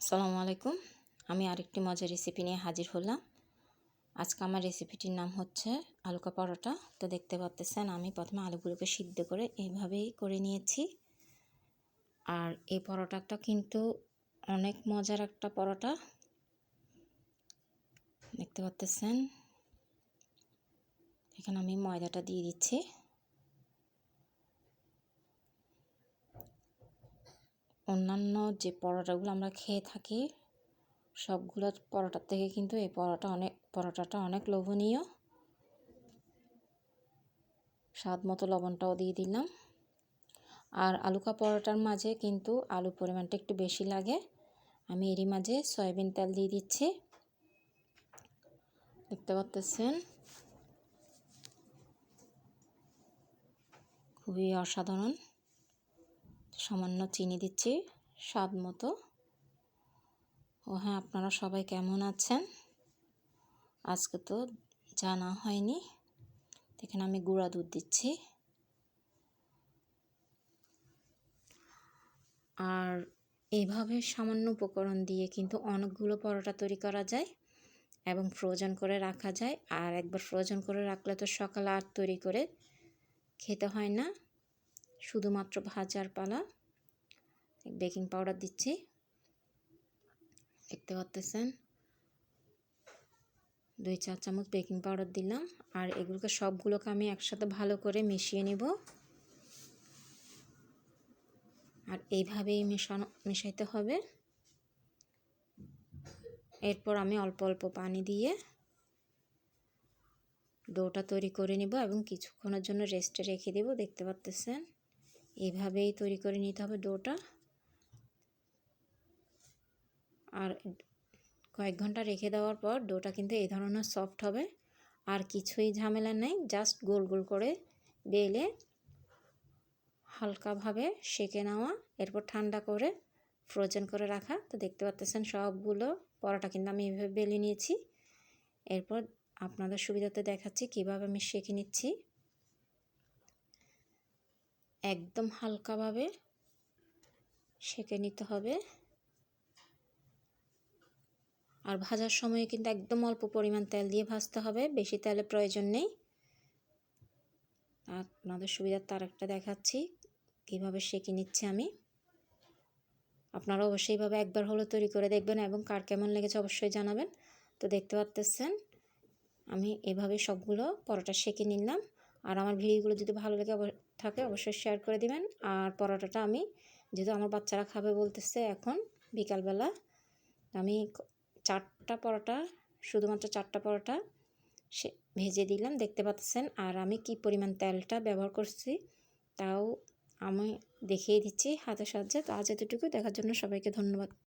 আসসালামু আলাইকুম। আমি আরেকটি মজার রেসিপি নিয়ে হাজির হলাম। আজকে আমার রেসিপিটির নাম হচ্ছে আলুকা পরোটা। তো দেখতে পাচ্ছেন আমি প্রথমে আলুগুলোকে সিদ্ধ করে এইভাবেই করে নিয়েছি। আর এই পরোটাটা কিন্তু অনেক মজার একটা পরোটা। দেখতে পাচ্ছেন এখানে আমি ময়দাটা দিয়ে দিচ্ছি। অন্যান্য যে পরোটাগুলো আমরা খেয়ে থাকি সবগুলো পরোটার থেকে কিন্তু এই পরোটাটা অনেক লোভনীয়। স্বাদ মতো লবণটাও দিয়ে দিলাম। আর আলুকা পরোটার মাঝে কিন্তু আলুর পরিমাণটা একটু বেশি লাগে। আমি এরই মাঝে সয়াবিন তেল দিয়ে দিচ্ছি। দেখতে পাচ্ছেন খুবই অসাধারণ। সামান্য চিনি দিচ্ছি স্বাদ মতো। ও হ্যাঁ, আপনারা সবাই কেমন আছেন? আজকে তো জানা হয়নি। এখানে আমি গুঁড়া দুধ দিচ্ছি। আর এইভাবে সামান্য উপকরণ দিয়ে কিন্তু অনেকগুলো পরোটা তৈরি করা যায় এবং ফ্রোজেন করে রাখা যায়। আর একবার ফ্রোজেন করে রাখলে তো সকালে আর তৈরি করে খেতে হয় না, শুধুমাত্র ভাজার পালা। বেকিং পাউডার দিচ্ছি। দেখতে পাচ্ছেন 2 চা চামচ বেকিং পাউডার দিলাম। আর এগুলোকে সবগুলোকে আমি একসাথে ভালো করে মিশিয়ে নিব। আর এইভাবেই মেশাইতে হবে। এরপর আমি অল্প অল্প পানি দিয়ে ডোটা তৈরি করে নিব এবং কিছুক্ষণের জন্য রেস্টে রেখে দেব। দেখতে পাচ্ছেন এইভাবেই তৈরি করে নিতে হবে ডোটা। আর কয়েক ঘন্টা রেখে দেওয়ার পর ডোটা কিন্তু এই ধরনের সফট হবে। আর কিছুই ঝামেলা নেই, জাস্ট গোল গোল করে বেলে হালকাভাবে সেঁকে নেওয়া, এরপর ঠান্ডা করে ফ্রোজেন করে রাখা। তো দেখতে পাচ্ছেন সবগুলো পরোটা কিন্তু আমি এইভাবে বেলে নিয়েছি। এরপর আপনাদের সুবিধাতে দেখাচ্ছি কিভাবে আমি সেঁকে নিচ্ছি। একদম হালকাভাবে সেঁকে নিতে হবে। আর ভাজার সময় কিন্তু একদম অল্প পরিমাণ তেল দিয়ে ভাজতে হবে, বেশি তেলের প্রয়োজন নেই। আপনাদের সুবিধার্থে আরেকটা দেখাচ্ছি কীভাবে সেঁকে নিচ্ছি আমি। আপনারা অবশ্যই এইভাবে একবার হলো তৈরি করে দেখবেন এবং কার কেমন লেগেছে অবশ্যই জানাবেন। তো দেখতে পাচ্ছেন আমি এভাবে সবগুলো পরোটা সেঁকে নিলাম। আর আমার ভিডিওগুলো যদি ভালো লেগে থাকে অবশ্যই শেয়ার করে দিবেন। আর পরোটাটা আমি যেহেতু আমার বাচ্চারা খাবে বলতেছে এখন বিকালবেলা, আমি 4টা পরোটা, শুধুমাত্র 4টা পরোটা ভেজে দিলাম। দেখতে পাচ্ছেন আর আমি কি পরিমাণ তেলটা ব্যবহার করছি তাও আমি দেখিয়ে দিচ্ছি হাতের সাহায্যে। তো আজ এতটুকু, দেখার জন্য সবাইকে ধন্যবাদ।